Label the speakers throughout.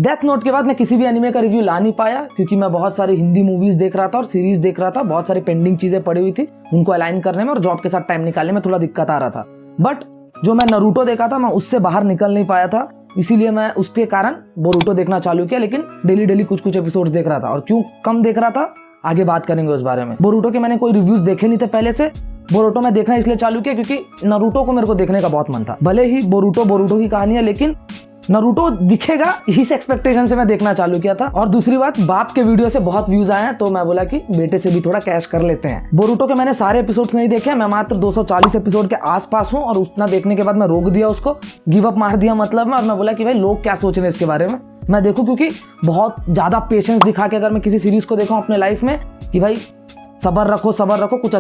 Speaker 1: Death note के बाद मैं किसी भी एनिमे का रिव्यू ला नहीं पाया क्योंकि मैं बहुत सारी हिंदी मूवीज देख रहा था और सीरीज देख रहा था, बहुत सारी पेंडिंग चीजें पड़ी हुई थी, उनको अलाइन करने में और जॉब के साथ टाइम निकालने में थोड़ा दिक्कत आ रहा था। बट जो मैं नारुतो देखा था मैं उससे बाहर निकल नहीं पाया था, इसीलिए मैं उसके कारण बोरुटो देखना चालू किया, लेकिन डेली कुछ एपिसोड्स देख रहा था। और क्यों कम देख रहा था आगे बात करेंगे उस बारे में। बोरुटो के मैंने कोई रिव्यूज देखे नहीं थे पहले से। बोरुटो मैं देखना इसलिए चालू किया क्योंकि नारुतो को मेरे को देखने का बहुत मन था। भले ही बोरुटो की कहानी है, लेकिन नारुतो दिखेगा इस एक्सपेक्टेशन से मैं देखना चालू किया था। और दूसरी बात, बाप के वीडियो से बहुत व्यूज आए हैं तो मैं बोला कि बेटे से भी थोड़ा कैश कर लेते हैं। बोरुटो के मैंने सारे एपिसोड्स नहीं देखे, मैं मात्र 240 एपिसोड के आसपास हूँ और उतना देखने के बाद मैं रोक दिया उसको, गिव अप मार दिया मतलब में। और मैं बोला कि भाई लोग क्या सोच रहे हैं इसके बारे में, मैं देखूं, क्योंकि बहुत ज्यादा पेशेंस दिखा के अगर मैं किसी सीरीज को देखूं अपने लाइफ में कि भाई सबर रखो, कुछ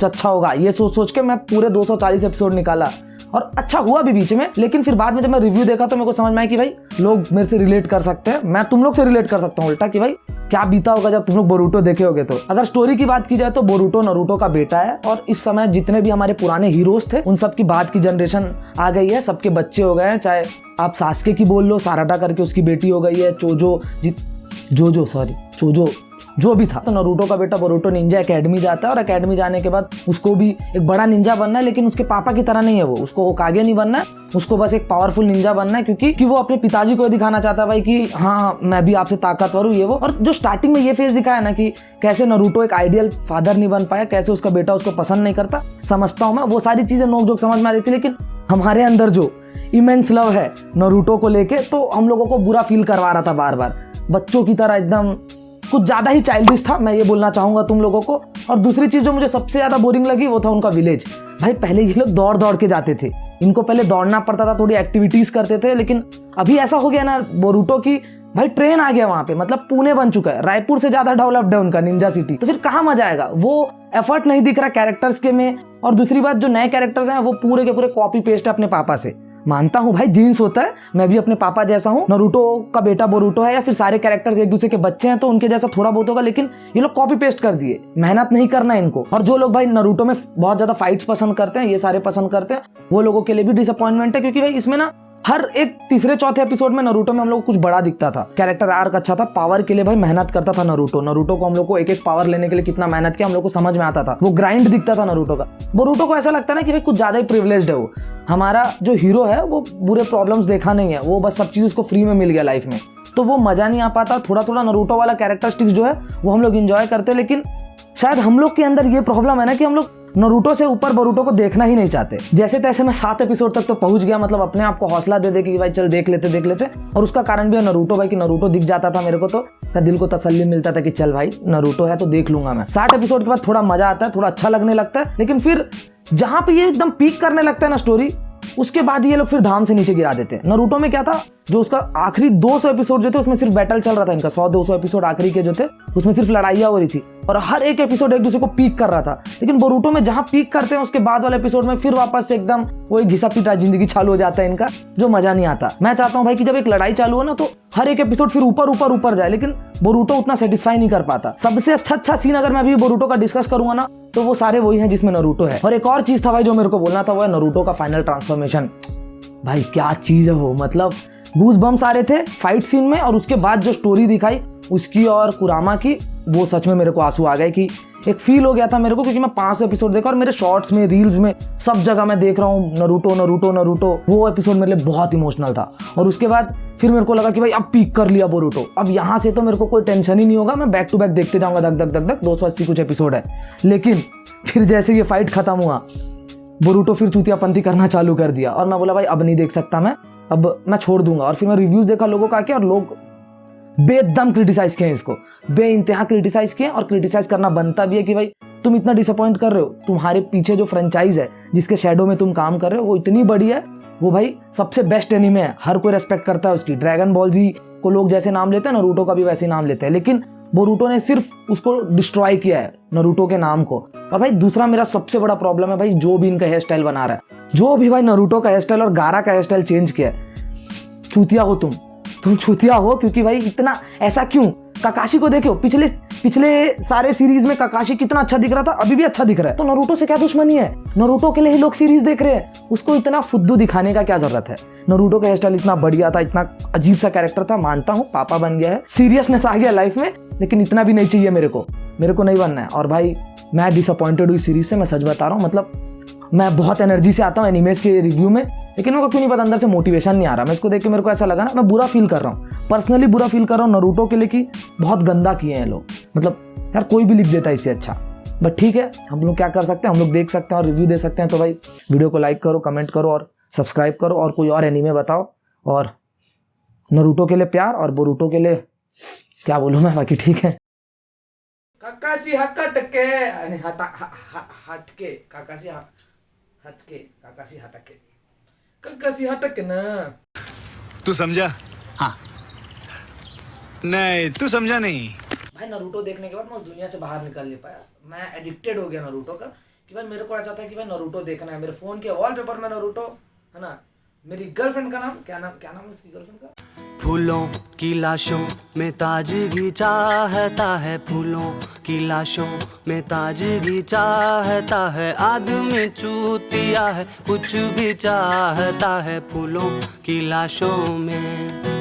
Speaker 1: अच्छा होगा, ये सोच के मैं पूरे 240 एपिसोड निकाला और अच्छा हुआ भी बीच में। लेकिन फिर बाद में जब मैं रिव्यू देखा तो मेरे को समझ में आया कि भाई लोग मेरे से रिलेट कर सकते हैं, मैं तुम लोग से रिलेट कर सकता हूँ उल्टा, कि भाई क्या बीता होगा जब तुम लोग बोरुटो देखे होगे। तो अगर स्टोरी की बात की जाए तो बोरुटो नारुतो का बेटा है और इस समय जितने भी हमारे पुराने हीरोज थे उन सब की बाद की जनरेशन आ गई है, सबके बच्चे हो गए हैं। चाहे आप सास्के की बोल लो, साराटा करके उसकी बेटी हो गई है, चोजो जो भी था। तो नारुतो का बेटा बोरुटो निंजा एकेडमी जाता है और एकेडमी जाने के बाद उसको भी एक बड़ा निंजा बनना है, लेकिन उसके पापा की तरह नहीं है, वो उसको होकागे नहीं बनना है, उसको बस एक पावरफुल निंजा बनना है क्योंकि वो अपने पिताजी को दिखाना चाहता है भाई कि हाँ मैं भी आपसे ताकतवर हूँ, ये वो। और जो स्टार्टिंग में ये फेज दिखाया ना कि कैसे नारुतो एक आइडियल फादर नहीं बन पाया, कैसे उसका बेटा उसको पसंद नहीं करता, समझता हूँ मैं, वो सारी चीजें नोक जोक समझ में आ रही थी। लेकिन हमारे अंदर जो इमेंस लव है नारुतो को लेके, तो हम लोगों को बुरा फील करवा रहा था बार बार, बच्चों की तरह एकदम कुछ ज्यादा ही चाइल्डिश था, मैं ये बोलना चाहूंगा तुम लोगों को। और दूसरी चीज जो मुझे सबसे ज्यादा बोरिंग लगी वो था उनका विलेज। भाई पहले ये लोग दौड़ के जाते थे, इनको पहले दौड़ना पड़ता था, थोड़ी एक्टिविटीज करते थे, लेकिन अभी ऐसा हो गया ना बोरुटो की भाई ट्रेन आ गया वहां पे, मतलब पुणे बन चुका है, रायपुर से ज्यादा डेवलप्ड है उनका निंजा सिटी। तो फिर कहाँ मजा आएगा, वो एफर्ट नहीं दिख रहा कैरेक्टर्स के में। और दूसरी बात, जो नए कैरेक्टर्स हैं वो पूरे के पूरे कॉपी पेस्ट है अपने पापा से। मानता हूँ भाई जीन्स होता है, मैं भी अपने पापा जैसा हूँ, नारुतो का बेटा बोरुटो है या फिर सारे कैरेक्टर्स एक दूसरे के बच्चे हैं तो उनके जैसा थोड़ा बहुत होगा, लेकिन ये लोग कॉपी पेस्ट कर दिए, मेहनत नहीं करना है इनको। और जो लोग भाई नारुतो में बहुत ज्यादा फाइट्स पसंद करते हैं, ये सारे पसंद करते हैं, वो लोगों के लिए भी डिसअपॉइंटमेंट है, क्योंकि भाई इसमें ना हर एक तीसरे चौथे एपिसोड में नारुतो में हम लोग को कुछ बड़ा दिखता था, कैरेक्टर आर्क अच्छा था, पावर के लिए भाई मेहनत करता था नारुतो को हम लोग को एक पावर लेने के लिए कितना मेहनत किया हम लोग को समझ में आता था, वो ग्राइंड दिखता था नारुतो का। बोरुटो को ऐसा लगता है ना कि भाई कुछ ज्यादा ही प्रिविलेज्ड है वो, हमारा जो हीरो है वो बुरे प्रॉब्लम्स देखा नहीं है, वो बस सब चीज उसको फ्री में मिल गया लाइफ में, तो वो मजा नहीं आ पाता। थोड़ा नारुतो वाला कैरेक्टरिस्टिक्स जो है वो हम लोग एंजॉय करते, लेकिन शायद हम लोग के अंदर ये प्रॉब्लम है ना कि हम लोग नारुतो से ऊपर बोरुटो को देखना ही नहीं चाहते। जैसे तैसे मैं 7 एपिसोड तक तो पहुंच गया, मतलब अपने आप को हौसला दे कि भाई चल देख लेते। और उसका कारण भी है नारुतो भाई, कि नारुतो दिख जाता था मेरे को तो दिल को तसल्ली मिलता था कि चल भाई नारुतो है तो देख लूंगा मैं। 60 एपिसोड के बाद थोड़ा मजा आता है, थोड़ा अच्छा लगने लगता है, लेकिन फिर जहां पे ये एकदम पीक करने लगता है ना स्टोरी, उसके बाद ये लोग फिर धाम से नीचे गिरा देते हैं। नारुतो में क्या था, जो उसका आखिरी 200 एपिसोड जो थे उसमें सिर्फ बैटल चल रहा था, इनका 100-200 एपिसोड आखिरी के जो थे उसमें सिर्फ लड़ाइयां हो रही थी और हर एक एपिसोड एक दूसरे को पीक कर रहा था। लेकिन बोरुटो में जहां पीक करते हैं उसके बाद वाले एपिसोड में फिर वापस से एकदम वही घिसा पीटा जिंदगी चालू हो जाता है इनका, जो मजा नहीं आता। मैं चाहता हूं भाई कि जब एक लड़ाई चालू हो ना तो हर एक एपिसोड फिर ऊपर जाए, लेकिन बोरुटो उतना सेटिस्फाई नहीं कर पाता। सबसे अच्छा सीन अगर मैं अभी बोरुटो का डिस्कस करूंगा ना तो वो सारे वही हैं जिसमें नारुतो है। और एक और चीज था भाई जो मेरे को बोलना था, वो है नारुतो का फाइनल ट्रांसफॉर्मेशन। भाई क्या चीज है वो, मतलब गूज बम्स आ रहे थे फाइट सीन में, और उसके बाद जो स्टोरी दिखाई उसकी और कुरामा की, वो सच में मेरे को आंसू आ गए, कि एक फील हो गया था मेरे को, क्योंकि मैं 5 एपिसोड देखा और मेरे शॉर्ट्स में, रील्स में, सब जगह मैं देख रहा हूँ नारुतो। वो एपिसोड मेरे लिए बहुत इमोशनल था। और उसके बाद फिर मेरे को लगा कि भाई अब पीक कर लिया बोरुटो, अब यहाँ से तो मेरे को कोई टेंशन ही नहीं होगा, मैं बैक टू बैक देखते जाऊंगा, धक 280 कुछ एपिसोड है। लेकिन फिर जैसे ये फाइट खत्म हुआ, बोरुटो फिर चूतियापंती करना चालू कर दिया और मैं बोला भाई अब नहीं देख सकता मैं, अब मैं छोड़ दूंगा। और फिर मैं रिव्यूज देखा लोगों का, और लोग बेदम क्रिटिसाइज किए इसको, बेइंतहा क्रिटिसाइज किए, और क्रिटिसाइज करना बनता भी है कि भाई तुम इतना डिसअपॉइंट कर रहे हो, तुम्हारे पीछे जो फ्रेंचाइज है जिसके शैडो में तुम काम कर रहे हो वो इतनी बड़ी है, वो भाई सबसे बेस्ट एनीमे है, हर कोई रेस्पेक्ट करता है उसकी। ड्रैगन बॉल जी को लोग जैसे नाम लेते हैं नारुतो का भी वैसे नाम लेते हैं, लेकिन बोरुटो ने सिर्फ उसको डिस्ट्रॉय किया है नारुतो के नाम को। और भाई दूसरा मेरा सबसे बड़ा प्रॉब्लम है भाई, जो भी इनका हेयर स्टाइल बना रहा है, जो भी भाई नारुतो का हेयर स्टाइल और गारा का हेयर स्टाइल चेंज किया है, चूतिया हो तुम तुम छूतिया हो, क्योंकि भाई इतना ऐसा क्यों? काकाशी को देखो, पिछले सारे सीरीज में काकाशी कितना अच्छा दिख रहा था, अभी भी अच्छा दिख रहा है। तो नारुतो से क्या दुश्मनी है? नारुतो के लिए ही लोग सीरीज देख रहे हैं। उसको इतना फुद्दू दिखाने का क्या जरूरत है? नारुतो का हेयर स्टाइल इतना बढ़िया था, इतना अजीब सा कैरेक्टर था। मानता हूँ पापा बन गया है, सीरियसनेस आ गया लाइफ में, लेकिन इतना भी नहीं चाहिए मेरे को नहीं बनना है। और भाई मैं डिसअपॉइंटेड हुई सीरीज से, मैं सच बता रहा हूँ। मतलब मैं बहुत एनर्जी से आता हूँ एनिमेस के रिव्यू में, लेकिन मेरे को क्यों नहीं पता, अंदर से मोटिवेशन नहीं आ रहा। मैं इसको देख के मेरे को ऐसा लगा ना, मैं बुरा फील कर रहा हूँ, पर्सनली बुरा फील कर रहा हूँ नारुतो के लिए कि बहुत गंदा किए हैं लोग। मतलब यार कोई भी लिख देता है इससे अच्छा। बट ठीक है, हम लोग क्या कर सकते हैं, हम लोग देख सकते हैं और रिव्यू दे सकते हैं। तो भाई वीडियो को लाइक करो, कमेंट करो और सब्सक्राइब करो, और कोई और एनीमे बताओ। और नारुतो के लिए प्यार और बोरुतो के लिए क्या बोलूँ मैं, बाकी ठीक है। काकाशी हटके हटके काकाशी हटके काकाशी हटके काकाशी हटके ना।
Speaker 2: तू समझा? हाँ। नहीं, तू समझा नहीं।
Speaker 1: भाई नारुतो देखने के बाद मैं उस दुनिया से बाहर निकल नहीं पाया। मैं एडिक्टेड हो गया नारुतो का, कि भाई मेरे को ऐसा था कि भाई नारुतो देखना है। मेरे फोन के वॉलपेपर में नारुतो है ना। मेरी गर्लफ्रेंड का नाम क्या नाम है उसकी गर्लफ्रेंड का?
Speaker 3: फूलों की लाशों में ताजगी चाहता है, फूलों की लाशों में ताजगी चाहता है, आदमी चूतिया है कुछ भी चाहता है फूलों की लाशों में।